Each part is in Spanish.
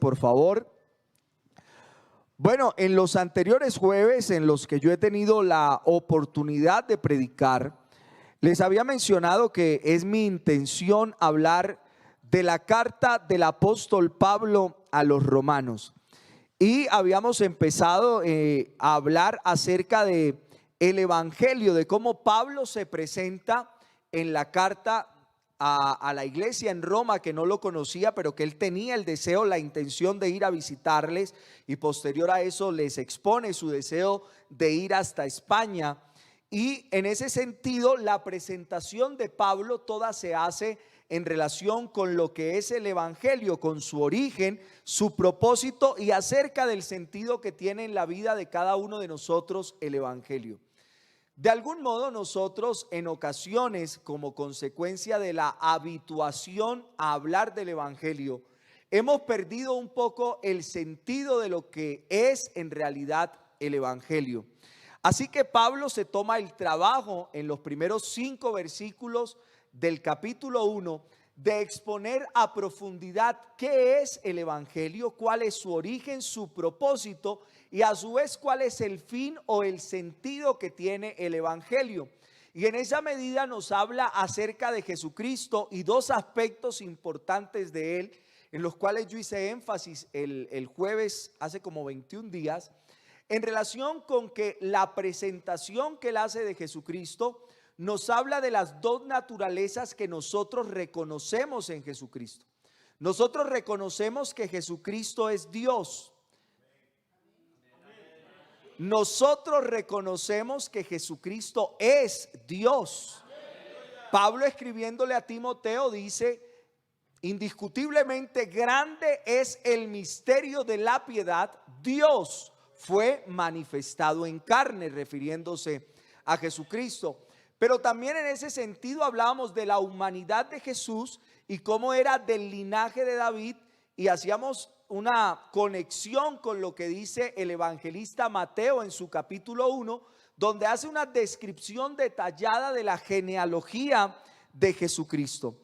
por favor. Bueno, en los anteriores jueves en los que yo he tenido la oportunidad de predicar, les había mencionado que es mi intención hablar de la carta del apóstol Pablo a los romanos. Y habíamos empezado a hablar acerca de el evangelio, de cómo Pablo se presenta en la carta a la iglesia en Roma, que no lo conocía, pero que él tenía el deseo, la intención de ir a visitarles, y posterior a eso les expone su deseo de ir hasta España. Y en ese sentido, la presentación de Pablo toda se hace en relación con lo que es el evangelio, con su origen, su propósito y acerca del sentido que tiene en la vida de cada uno de nosotros el evangelio. De algún modo nosotros en ocasiones, como consecuencia de la habituación a hablar del evangelio, hemos perdido un poco el sentido de lo que es en realidad el evangelio. Así que Pablo se toma el trabajo en los primeros 5 versículos del capítulo 1 de exponer a profundidad qué es el evangelio, cuál es su origen, su propósito y a su vez cuál es el fin o el sentido que tiene el evangelio. Y en esa medida nos habla acerca de Jesucristo y 2 aspectos importantes de él, en los cuales yo hice énfasis el jueves hace como 21 días, en relación con que la presentación que él hace de Jesucristo nos habla de las 2 naturalezas que nosotros reconocemos en Jesucristo. Nosotros reconocemos que Jesucristo es Dios. Nosotros reconocemos que Jesucristo es Dios. Pablo, escribiéndole a Timoteo, dice: indiscutiblemente grande es el misterio de la piedad. Dios fue manifestado en carne, refiriéndose a Jesucristo. Pero también en ese sentido hablábamos de la humanidad de Jesús y cómo era del linaje de David, y hacíamos una conexión con lo que dice el evangelista Mateo en su capítulo 1, donde hace una descripción detallada de la genealogía de Jesucristo.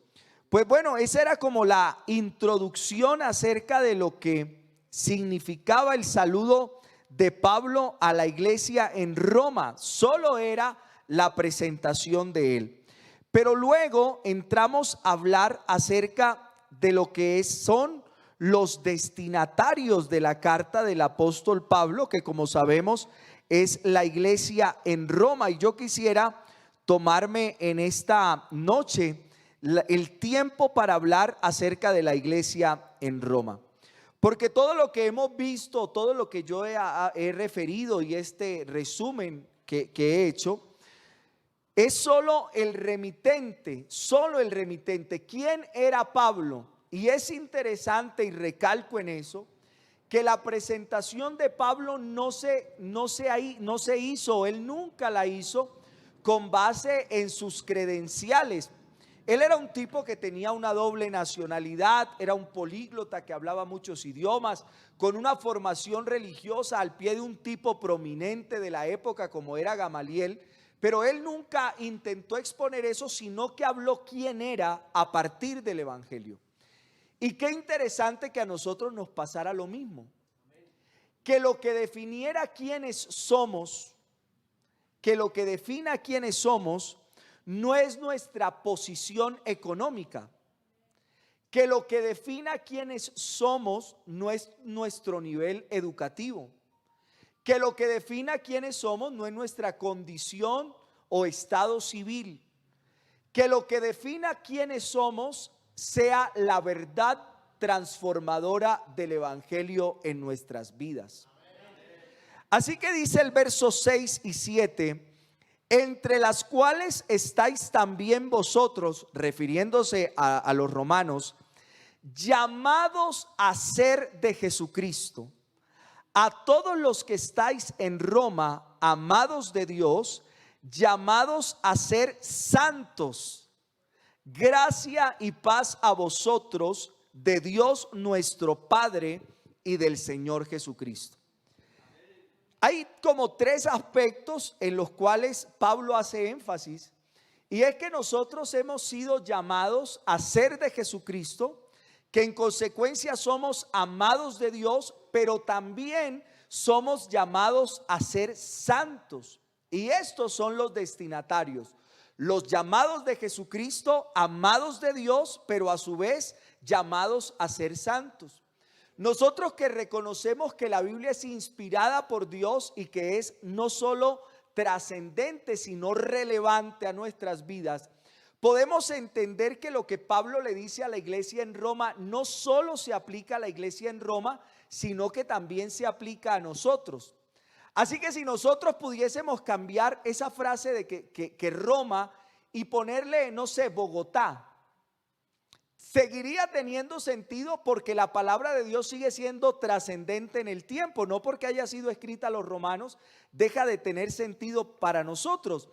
Pues bueno, esa era como la introducción acerca de lo que significaba el saludo de Pablo a la iglesia en Roma. Solo era la presentación de él. Pero luego entramos a hablar acerca de lo que son los destinatarios de la carta del apóstol Pablo, que como sabemos es la iglesia en Roma. Y yo quisiera tomarme en esta noche el tiempo para hablar acerca de la iglesia en Roma. Porque todo lo que hemos visto, todo lo que yo he referido y este resumen que he hecho, es solo el remitente, ¿Quién era Pablo? Y es interesante, y recalco en eso, que la presentación de Pablo no se hizo, él nunca la hizo con base en sus credenciales. Él era un tipo que tenía una doble nacionalidad, era un políglota que hablaba muchos idiomas, con una formación religiosa al pie de un tipo prominente de la época como era Gamaliel. Pero él nunca intentó exponer eso, sino que habló quién era a partir del evangelio. Y qué interesante que a nosotros nos pasara lo mismo. Que lo que definiera quiénes somos, no es nuestra posición económica. Que lo que defina quiénes somos no es nuestro nivel educativo. Que lo que defina quiénes somos no es nuestra condición o estado civil. Que lo que defina quiénes somos sea la verdad transformadora del evangelio en nuestras vidas. Así que dice el verso 6 y 7: entre las cuales estáis también vosotros, refiriéndose a los romanos, llamados a ser de Jesucristo. A todos los que estáis en Roma, amados de Dios, llamados a ser santos, gracia y paz a vosotros de Dios nuestro Padre y del Señor Jesucristo. Hay como 3 aspectos en los cuales Pablo hace énfasis, y es que nosotros hemos sido llamados a ser de Jesucristo, que en consecuencia somos amados de Dios, pero también somos llamados a ser santos. Y estos son los destinatarios, los llamados de Jesucristo, amados de Dios, pero a su vez llamados a ser santos. Nosotros que reconocemos que la Biblia es inspirada por Dios y que es no solo trascendente, sino relevante a nuestras vidas, podemos entender que lo que Pablo le dice a la iglesia en Roma no solo se aplica a la iglesia en Roma, sino que también se aplica a nosotros. Así que si nosotros pudiésemos cambiar esa frase de que Roma y ponerle, no sé, Bogotá, seguiría teniendo sentido porque la palabra de Dios sigue siendo trascendente en el tiempo. No porque haya sido escrita a los romanos deja de tener sentido para nosotros.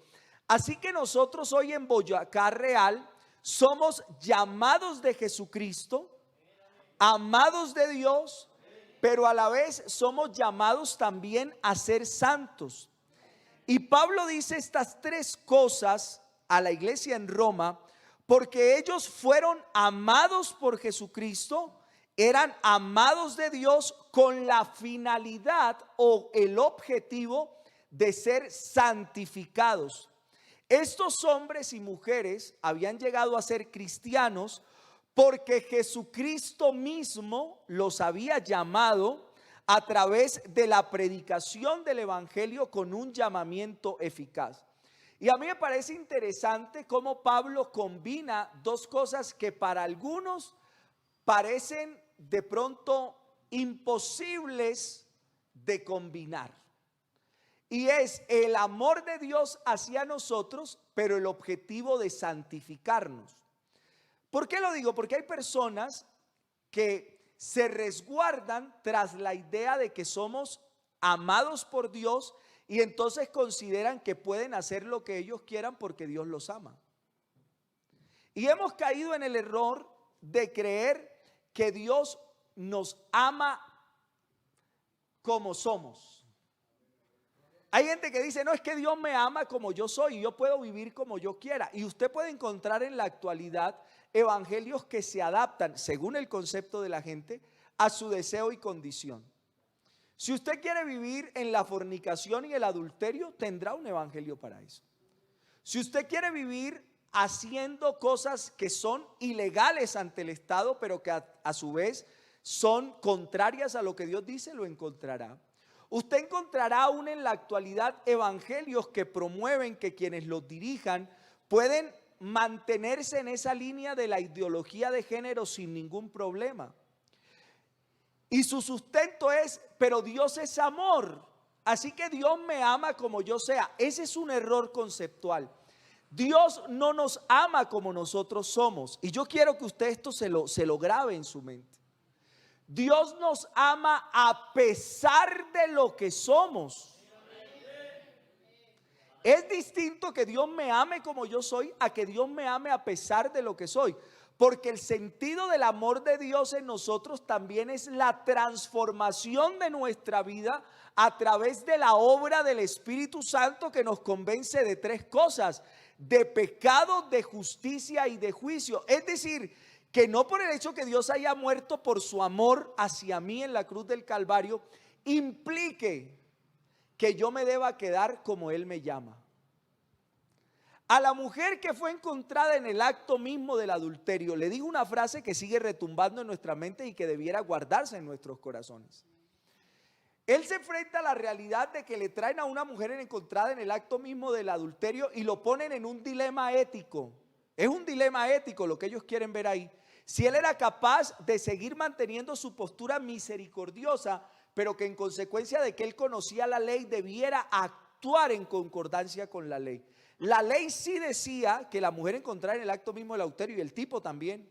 Así que nosotros hoy en Boyacá Real somos llamados de Jesucristo, amados de Dios, pero a la vez somos llamados también a ser santos. Y Pablo dice estas tres cosas a la iglesia en Roma porque ellos fueron amados por Jesucristo, eran amados de Dios con la finalidad o el objetivo de ser santificados. Estos hombres y mujeres habían llegado a ser cristianos porque Jesucristo mismo los había llamado a través de la predicación del evangelio con un llamamiento eficaz. Y a mí me parece interesante cómo Pablo combina dos cosas que para algunos parecen de pronto imposibles de combinar. Y es el amor de Dios hacia nosotros, pero el objetivo de santificarnos. ¿Por qué lo digo? Porque hay personas que se resguardan tras la idea de que somos amados por Dios y entonces consideran que pueden hacer lo que ellos quieran porque Dios los ama. Y hemos caído en el error de creer que Dios nos ama como somos. Hay gente que dice, no, es que Dios me ama como yo soy y yo puedo vivir como yo quiera. Y usted puede encontrar en la actualidad evangelios que se adaptan, según el concepto de la gente, a su deseo y condición. Si usted quiere vivir en la fornicación y el adulterio, tendrá un evangelio para eso. Si usted quiere vivir haciendo cosas que son ilegales ante el Estado, pero que a su vez son contrarias a lo que Dios dice, lo encontrará. Usted encontrará aún en la actualidad evangelios que promueven que quienes los dirijan pueden mantenerse en esa línea de la ideología de género sin ningún problema. Y su sustento es, pero Dios es amor, así que Dios me ama como yo sea. Ese es un error conceptual. Dios no nos ama como nosotros somos. Y yo quiero que usted esto se lo grabe en su mente. Dios nos ama a pesar de lo que somos. Es distinto que Dios me ame como yo soy a que Dios me ame a pesar de lo que soy. Porque el sentido del amor de Dios en nosotros también es la transformación de nuestra vida a través de la obra del Espíritu Santo que nos convence de tres cosas: de pecado, de justicia y de juicio. Es decir, que no por el hecho que Dios haya muerto por su amor hacia mí en la cruz del Calvario implique que yo me deba quedar como Él me llama. A la mujer que fue encontrada en el acto mismo del adulterio le dijo una frase que sigue retumbando en nuestra mente y que debiera guardarse en nuestros corazones. Él se enfrenta a la realidad de que le traen a una mujer encontrada en el acto mismo del adulterio y lo ponen en un dilema ético. Es un dilema ético lo que ellos quieren ver ahí. Si él era capaz de seguir manteniendo su postura misericordiosa, pero que en consecuencia de que él conocía la ley debiera actuar en concordancia con la ley. La ley sí decía que la mujer encontrada en el acto mismo del adulterio y el tipo también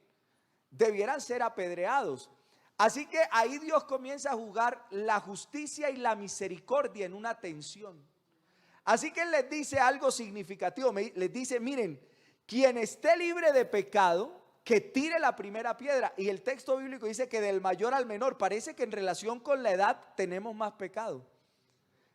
debieran ser apedreados. Así que ahí Dios comienza a jugar la justicia y la misericordia en una tensión. Así que Él les dice algo significativo, les dice, miren, quien esté libre de pecado, que tire la primera piedra. Y el texto bíblico dice que del mayor al menor. Parece que en relación con la edad tenemos más pecado.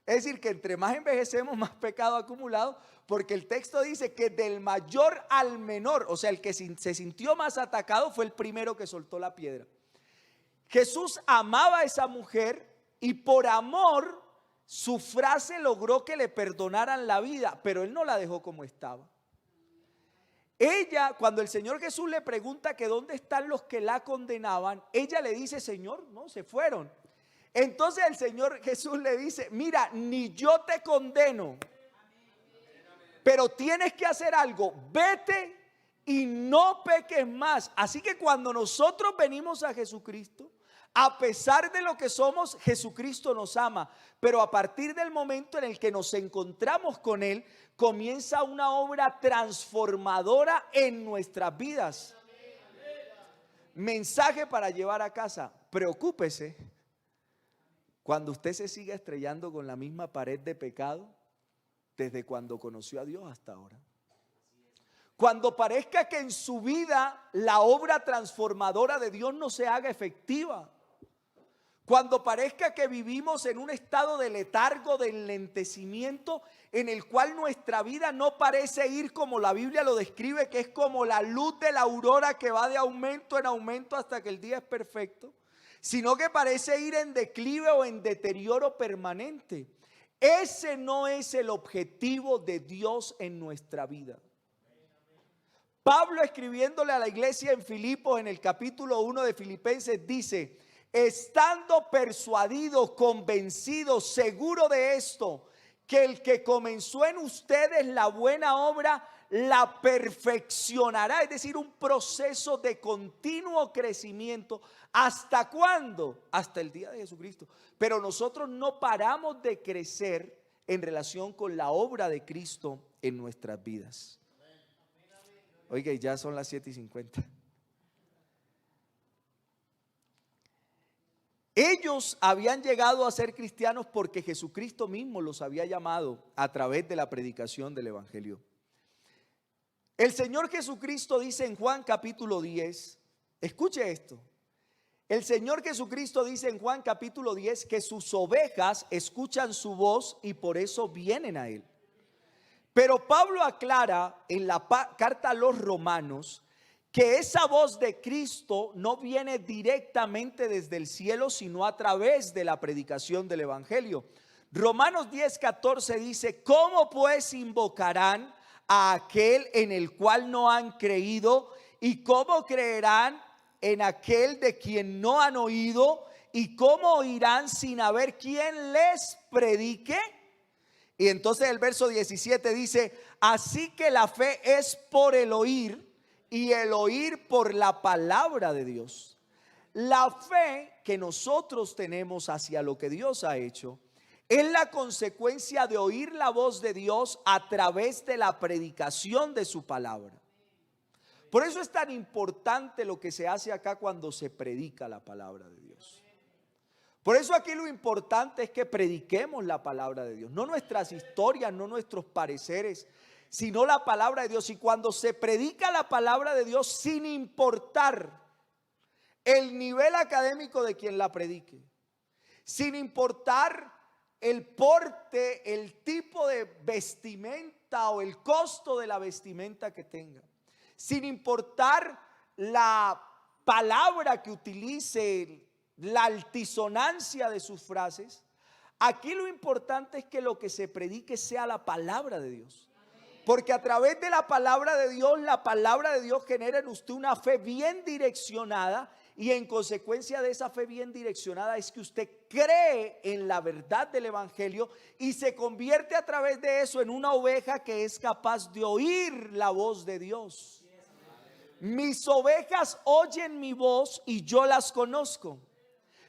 Es decir, que entre más envejecemos, más pecado acumulado, porque el texto dice que del mayor al menor, o sea, el que se sintió más atacado fue el primero que soltó la piedra. Jesús amaba a esa mujer y por amor su frase logró que le perdonaran la vida, pero él no la dejó como estaba. Ella, cuando el Señor Jesús le pregunta que dónde están los que la condenaban, ella le dice: Señor, no, se fueron. Entonces el Señor Jesús le dice: mira, ni yo te condeno, pero tienes que hacer algo, vete y no peques más. Así que cuando nosotros venimos a Jesucristo, a pesar de lo que somos, Jesucristo nos ama. Pero a partir del momento en el que nos encontramos con Él, comienza una obra transformadora en nuestras vidas. Mensaje para llevar a casa: preocúpese cuando usted se siga estrellando con la misma pared de pecado desde cuando conoció a Dios hasta ahora. Cuando parezca que en su vida la obra transformadora de Dios no se haga efectiva. Cuando parezca que vivimos en un estado de letargo, de enlentecimiento, en el cual nuestra vida no parece ir como la Biblia lo describe, que es como la luz de la aurora que va de aumento en aumento hasta que el día es perfecto, sino que parece ir en declive o en deterioro permanente. Ese no es el objetivo de Dios en nuestra vida. Pablo, escribiéndole a la iglesia en Filipos, en el capítulo 1 de Filipenses, dice: estando persuadido, convencido, seguro de esto, que el que comenzó en ustedes la buena obra, la perfeccionará. Es decir, un proceso de continuo crecimiento. ¿Hasta cuándo? Hasta el día de Jesucristo. Pero nosotros no paramos de crecer en relación con la obra de Cristo en nuestras vidas. Oiga, ya son las 7:50. Ellos habían llegado a ser cristianos porque Jesucristo mismo los había llamado a través de la predicación del Evangelio. El Señor Jesucristo dice en Juan capítulo 10, escuche esto. El Señor Jesucristo dice en Juan capítulo 10 que sus ovejas escuchan su voz y por eso vienen a Él. Pero Pablo aclara en la carta a los Romanos que esa voz de Cristo no viene directamente desde el cielo, sino a través de la predicación del Evangelio. Romanos 10:14 dice: ¿cómo pues invocarán a aquel en el cual no han creído? ¿Y cómo creerán en aquel de quien no han oído? ¿Y cómo oirán sin haber quien les predique? Y entonces el verso 17 dice: así que la fe es por el oír, y el oír por la palabra de Dios. La fe que nosotros tenemos hacia lo que Dios ha hecho es la consecuencia de oír la voz de Dios a través de la predicación de su palabra. Por eso es tan importante lo que se hace acá cuando se predica la palabra de Dios. Por eso aquí lo importante es que prediquemos la palabra de Dios, no nuestras historias, no nuestros pareceres, sino la palabra de Dios. Y cuando se predica la palabra de Dios, sin importar el nivel académico de quien la predique, sin importar el porte, el tipo de vestimenta o el costo de la vestimenta que tenga, sin importar la palabra que utilice, la altisonancia de sus frases, aquí lo importante es que lo que se predique sea la palabra de Dios. Porque a través de la palabra de Dios genera en usted una fe bien direccionada, y en consecuencia de esa fe bien direccionada es que usted cree en la verdad del Evangelio y se convierte a través de eso en una oveja que es capaz de oír la voz de Dios. Mis ovejas oyen mi voz y yo las conozco.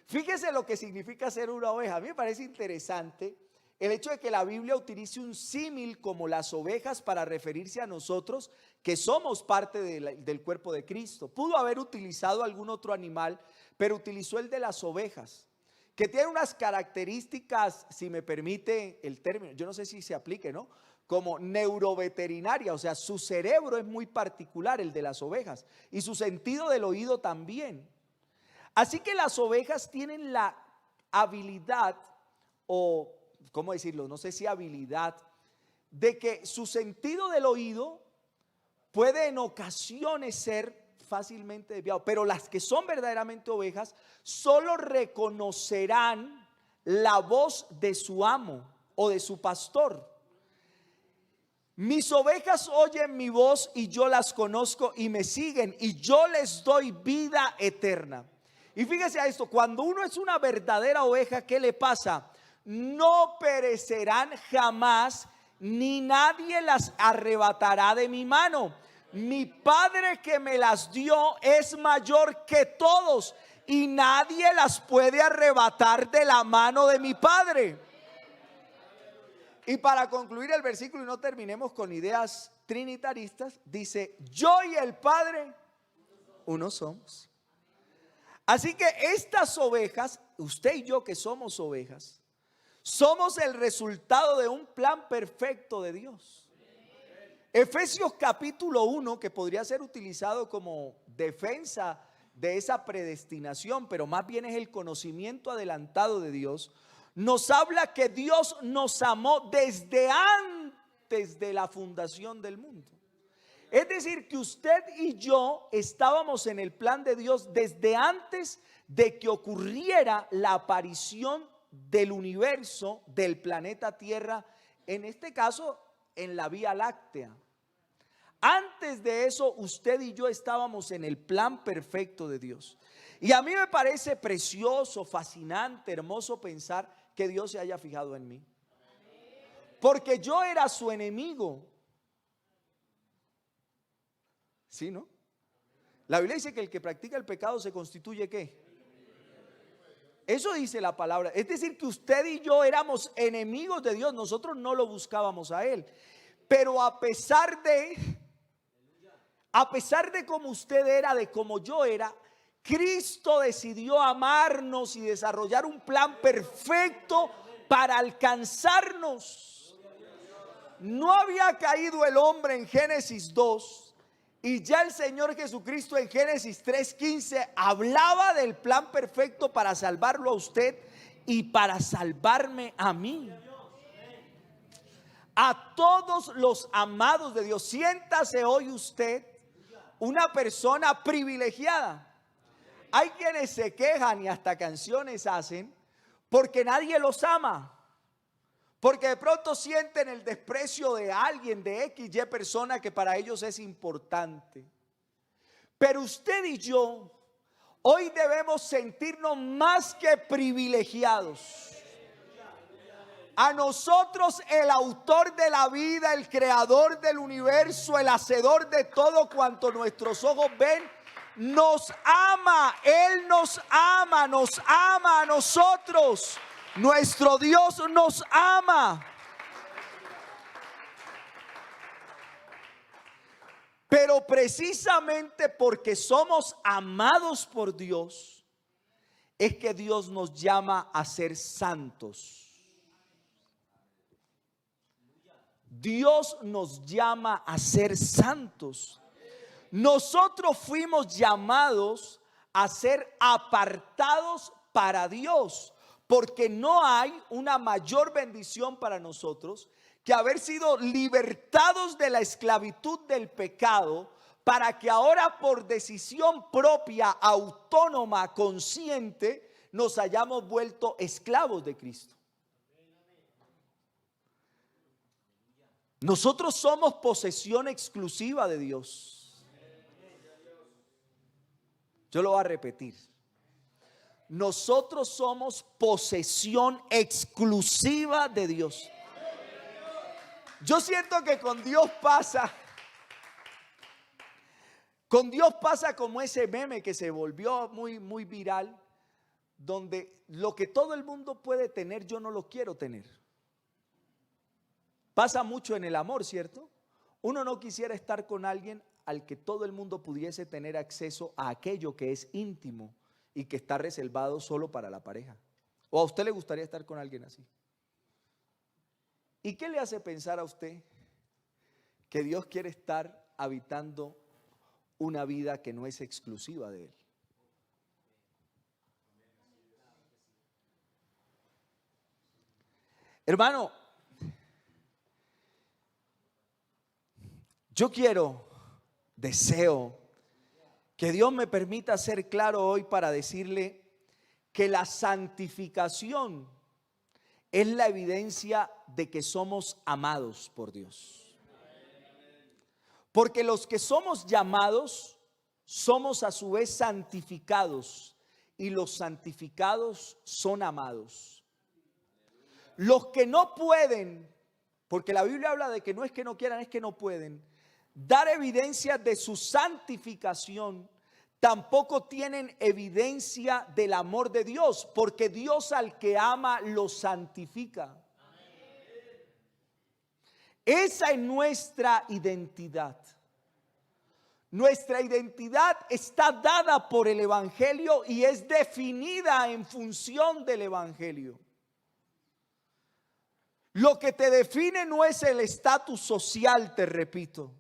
Fíjese lo que significa ser una oveja. A mí me parece interesante el hecho de que la Biblia utilice un símil como las ovejas para referirse a nosotros que somos parte del cuerpo de Cristo. Pudo haber utilizado algún otro animal, pero utilizó el de las ovejas, que tiene unas características, si me permite el término, yo no sé si se aplique, ¿no? Como neuroveterinaria, o sea, su cerebro es muy particular, el de las ovejas, y su sentido del oído también. Así que las ovejas tienen la habilidad, o ¿cómo decirlo? No sé si habilidad, de que su sentido del oído puede en ocasiones ser fácilmente desviado, pero las que son verdaderamente ovejas solo reconocerán la voz de su amo o de su pastor. Mis ovejas oyen mi voz y yo las conozco y me siguen y yo les doy vida eterna. Y fíjese a esto, cuando uno es una verdadera oveja, ¿qué le pasa? No perecerán jamás, ni nadie las arrebatará de mi mano. Mi Padre que me las dio es mayor que todos y nadie las puede arrebatar de la mano de mi Padre. Y para concluir el versículo y no terminemos con ideas trinitaristas, dice: yo y el Padre uno somos. Así que estas ovejas, usted y yo que somos ovejas, somos el resultado de un plan perfecto de Dios. Efesios capítulo 1, que podría ser utilizado como defensa de esa predestinación, pero más bien es el conocimiento adelantado de Dios, nos habla que Dios nos amó desde antes de la fundación del mundo. Es decir, que usted y yo estábamos en el plan de Dios desde antes de que ocurriera la aparición del universo, del planeta Tierra, en este caso en la Vía Láctea. Antes de eso, usted y yo estábamos en el plan perfecto de Dios. Y a mí me parece precioso, fascinante, hermoso pensar que Dios se haya fijado en mí. Porque yo era su enemigo. ¿Sí, no? La Biblia dice que el que practica el pecado se constituye ¿qué? Eso dice la palabra. Es decir, que usted y yo éramos enemigos de Dios. Nosotros no lo buscábamos a Él. Pero a pesar de como usted era, de como yo era, Cristo decidió amarnos y desarrollar un plan perfecto para alcanzarnos. No había caído el hombre en Génesis 2. Y ya el Señor Jesucristo en Génesis 3:15 hablaba del plan perfecto para salvarlo a usted y para salvarme a mí. A todos los amados de Dios, siéntase hoy usted una persona privilegiada. Hay quienes se quejan y hasta canciones hacen porque nadie los ama. Porque de pronto sienten el desprecio de alguien, de X, Y persona que para ellos es importante. Pero usted y yo hoy debemos sentirnos más que privilegiados. A nosotros el autor de la vida, el creador del universo, el hacedor de todo cuanto nuestros ojos ven, nos ama. Él nos ama a nosotros. Nuestro Dios nos ama. Pero precisamente porque somos amados por Dios, es que Dios nos llama a ser santos. Dios nos llama a ser santos. Nosotros fuimos llamados a ser apartados para Dios. Porque no hay una mayor bendición para nosotros que haber sido libertados de la esclavitud del pecado, para que ahora por decisión propia, autónoma, consciente, nos hayamos vuelto esclavos de Cristo. Nosotros somos posesión exclusiva de Dios. Yo lo voy a repetir. Nosotros somos posesión exclusiva de Dios. Yo siento que con Dios pasa como ese meme que se volvió muy viral, donde lo que todo el mundo puede tener, yo no lo quiero tener. Pasa mucho en el amor, ¿cierto? Uno no quisiera estar con alguien al que todo el mundo pudiese tener acceso a aquello que es íntimo y que está reservado solo para la pareja. ¿O a usted le gustaría estar con alguien así? ¿Y qué le hace pensar a usted que Dios quiere estar habitando una vida que no es exclusiva de Él? Hermano, yo deseo que Dios me permita ser claro hoy para decirle que la santificación es la evidencia de que somos amados por Dios. Porque los que somos llamados somos a su vez santificados, y los santificados son amados. Los que no pueden, porque la Biblia habla de que no es que no quieran, es que no pueden dar evidencia de su santificación, tampoco tienen evidencia del amor de Dios, porque Dios al que ama lo santifica. Esa es nuestra identidad. Nuestra identidad está dada por el Evangelio y es definida en función del Evangelio. Lo que te define no es el estatus social, te repito.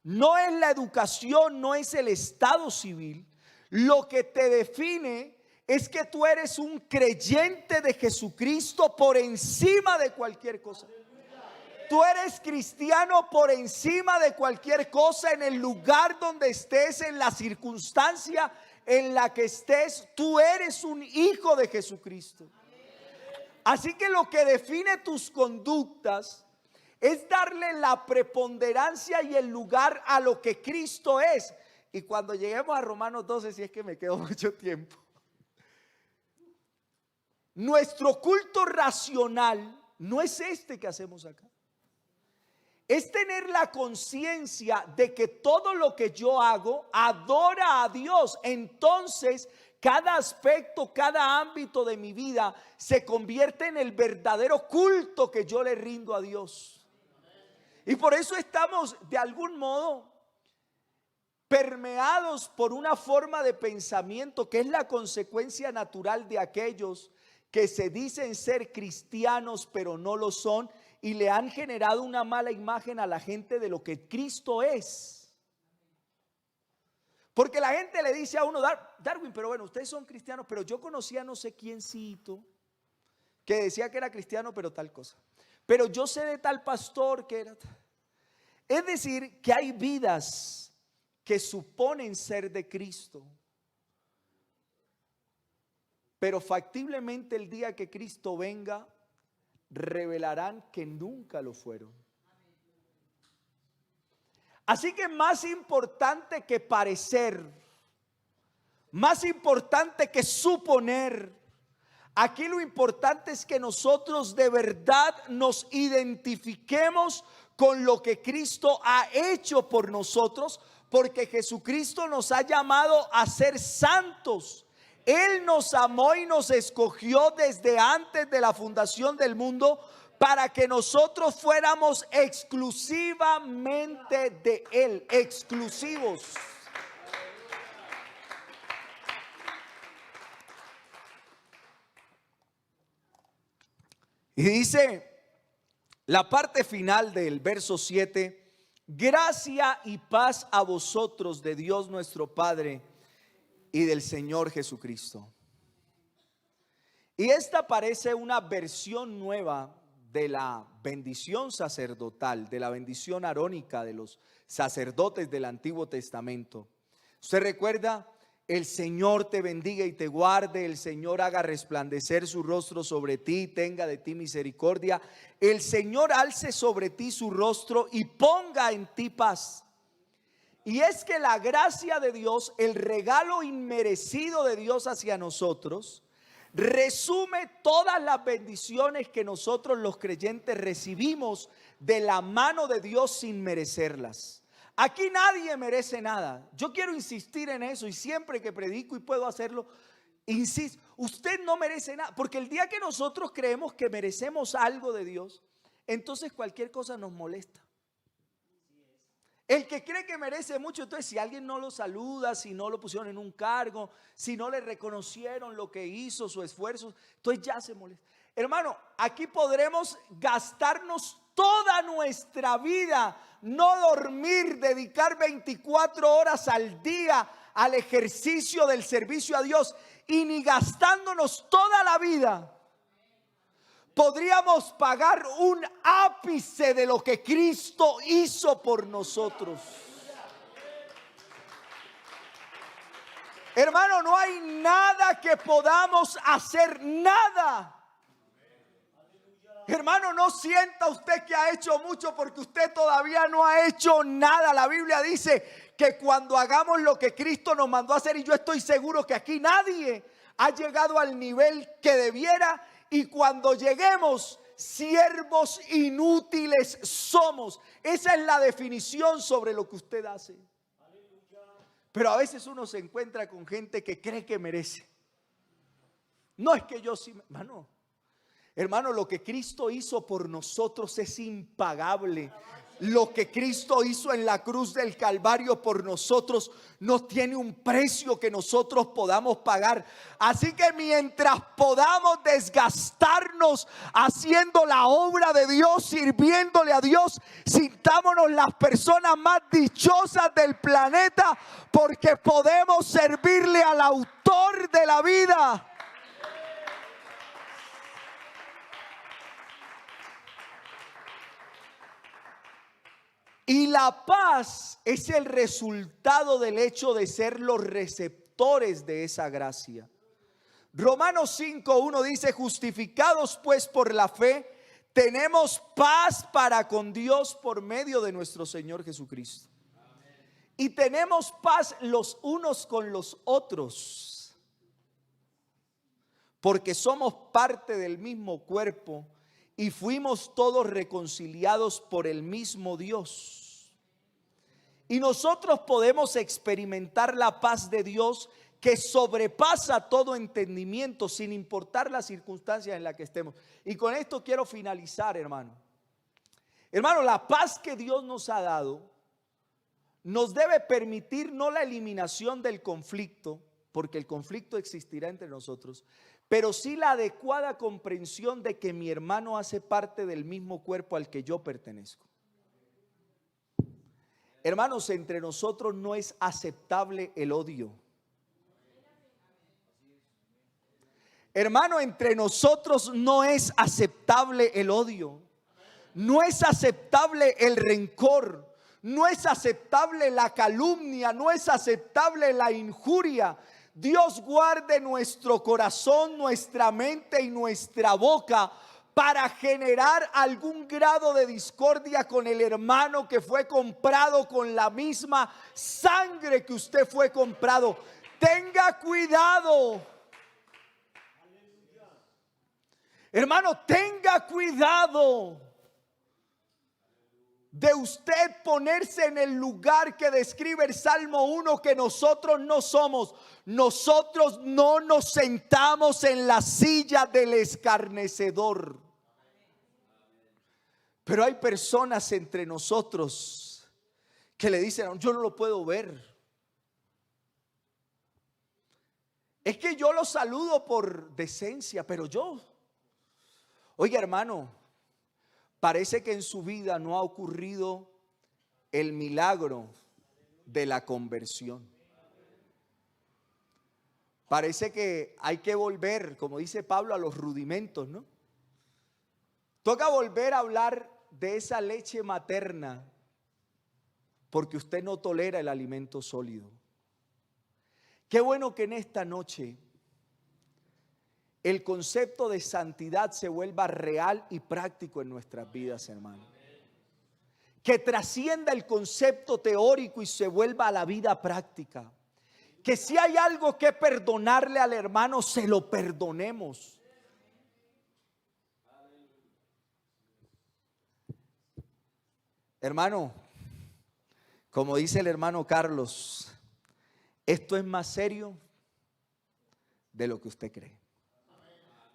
No es la educación, no es el estado civil. Lo que te define es que tú eres un creyente de Jesucristo por encima de cualquier cosa. Tú eres cristiano por encima de cualquier cosa, en el lugar donde estés, en la circunstancia en la que estés. Tú eres un hijo de Jesucristo. Así que lo que define tus conductas es darle la preponderancia y el lugar a lo que Cristo es. Y cuando lleguemos a Romanos 12, si es que me quedo mucho tiempo, nuestro culto racional no es este que hacemos acá. Es tener la conciencia de que todo lo que yo hago adora a Dios. Entonces, cada aspecto, cada ámbito de mi vida se convierte en el verdadero culto que yo le rindo a Dios. Y por eso estamos de algún modo permeados por una forma de pensamiento que es la consecuencia natural de aquellos que se dicen ser cristianos pero no lo son, y le han generado una mala imagen a la gente de lo que Cristo es. Porque la gente le dice a uno: Darwin, pero bueno, ustedes son cristianos, pero yo conocía no sé quiéncito que decía que era cristiano pero tal cosa. Pero yo sé de tal pastor que era. Es decir, que hay vidas que suponen ser de Cristo, pero factiblemente el día que Cristo venga revelarán que nunca lo fueron. Así que más importante que parecer, más importante que suponer, aquí lo importante es que nosotros de verdad nos identifiquemos con lo que Cristo ha hecho por nosotros, porque Jesucristo nos ha llamado a ser santos. Él nos amó y nos escogió desde antes de la fundación del mundo para que nosotros fuéramos exclusivamente de Él, exclusivos. Y dice la parte final del verso 7: gracia y paz a vosotros de Dios nuestro Padre y del Señor Jesucristo. Y esta parece una versión nueva de la bendición sacerdotal, de la bendición arónica de los sacerdotes del Antiguo Testamento. ¿Usted recuerda? El Señor te bendiga y te guarde, el Señor haga resplandecer su rostro sobre ti, tenga de ti misericordia, el Señor alce sobre ti su rostro y ponga en ti paz. Y es que la gracia de Dios, el regalo inmerecido de Dios hacia nosotros, resume todas las bendiciones que nosotros los creyentes recibimos de la mano de Dios sin merecerlas. Aquí nadie merece nada. Yo quiero insistir en eso, y siempre que predico y puedo hacerlo, insisto: usted no merece nada, porque el día que nosotros creemos que merecemos algo de Dios, entonces cualquier cosa nos molesta. El que cree que merece mucho, entonces si alguien no lo saluda, si no lo pusieron en un cargo, si no le reconocieron lo que hizo, su esfuerzo, entonces ya se molesta. Hermano, aquí podremos gastarnos toda nuestra vida, no dormir, dedicar 24 horas al día al ejercicio del servicio a Dios, y ni gastándonos toda la vida podríamos pagar un ápice de lo que Cristo hizo por nosotros. Hermano, no hay nada que podamos hacer, nada. Hermano, no sienta usted que ha hecho mucho porque usted todavía no ha hecho nada. La Biblia dice que cuando hagamos lo que Cristo nos mandó a hacer, y yo estoy seguro que aquí nadie ha llegado al nivel que debiera, y cuando lleguemos, siervos inútiles somos. Esa es la definición sobre lo que usted hace. Pero a veces uno se encuentra con gente que cree que merece. No es que yo sí, hermano, lo que Cristo hizo por nosotros es impagable. Lo que Cristo hizo en la cruz del Calvario por nosotros no tiene un precio que nosotros podamos pagar. Así que mientras podamos desgastarnos haciendo la obra de Dios, sirviéndole a Dios, sintámonos las personas más dichosas del planeta, porque podemos servirle al autor de la vida. Y la paz es el resultado del hecho de ser los receptores de esa gracia. Romanos 5:1 dice: justificados pues por la fe, tenemos paz para con Dios por medio de nuestro Señor Jesucristo. Y tenemos paz los unos con los otros, porque somos parte del mismo cuerpo y fuimos todos reconciliados por el mismo Dios. Y nosotros podemos experimentar la paz de Dios que sobrepasa todo entendimiento, sin importar las circunstancias en las que estemos. Y con esto quiero finalizar, hermano. Hermano, la paz que Dios nos ha dado nos debe permitir no la eliminación del conflicto, porque el conflicto existirá entre nosotros, pero sí la adecuada comprensión de que mi hermano hace parte del mismo cuerpo al que yo pertenezco. Hermanos, entre nosotros no es aceptable el odio. Hermano, entre nosotros no es aceptable el odio. No es aceptable el rencor. No es aceptable la calumnia. No es aceptable la injuria. Dios guarde nuestro corazón, nuestra mente y nuestra boca para generar algún grado de discordia con el hermano que fue comprado con la misma sangre que usted fue comprado. Tenga cuidado. Hermano, tenga cuidado de usted ponerse en el lugar que describe el Salmo 1, que nosotros no somos. Nosotros no nos sentamos en la silla del escarnecedor. Pero hay personas entre nosotros que le dicen: yo no lo puedo ver. Es que yo lo saludo por decencia, pero yo. Oiga, hermano, parece que en su vida no ha ocurrido el milagro de la conversión. Parece que hay que volver, como dice Pablo, a los rudimentos, ¿no? Toca volver a hablar de esa leche materna, porque usted no tolera el alimento sólido. Qué bueno que en esta noche el concepto de santidad se vuelva real y práctico en nuestras vidas, hermano. Que trascienda el concepto teórico y se vuelva a la vida práctica. Que si hay algo que perdonarle al hermano, se lo perdonemos. Hermano, como dice el hermano Carlos, esto es más serio de lo que usted cree.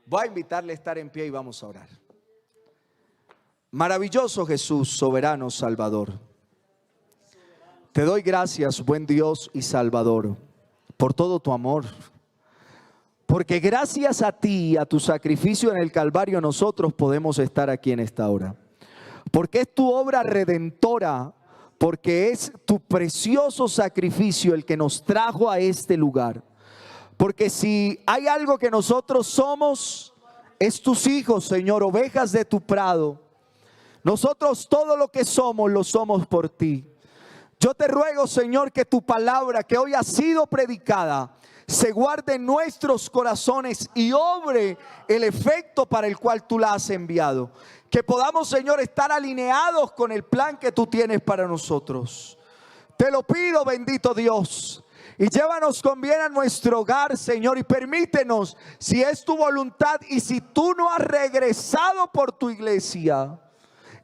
Voy a invitarle a estar en pie y vamos a orar. Maravilloso Jesús, soberano Salvador. Te doy gracias, buen Dios y Salvador, por todo tu amor. Porque gracias a ti y a tu sacrificio en el Calvario nosotros podemos estar aquí en esta hora. Porque es tu obra redentora, porque es tu precioso sacrificio el que nos trajo a este lugar. Porque si hay algo que nosotros somos, es tus hijos, Señor, ovejas de tu prado. Nosotros todo lo que somos, lo somos por ti. Yo te ruego, Señor, que tu palabra que hoy ha sido predicada se guarde en nuestros corazones y obre el efecto para el cual tú la has enviado. Que podamos, Señor, estar alineados con el plan que tú tienes para nosotros. Te lo pido, bendito Dios. Y llévanos con bien a nuestro hogar, Señor, y permítenos, si es tu voluntad y si tú no has regresado por tu iglesia,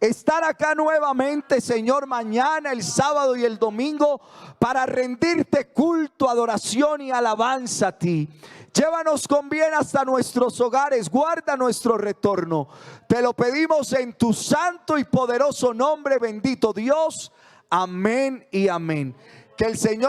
estar acá nuevamente, Señor, mañana, el sábado y el domingo, para rendirte culto, adoración y alabanza a ti. Llévanos con bien hasta nuestros hogares, guarda nuestro retorno. Te lo pedimos en tu santo y poderoso nombre, bendito Dios. Amén y amén. Que el Señor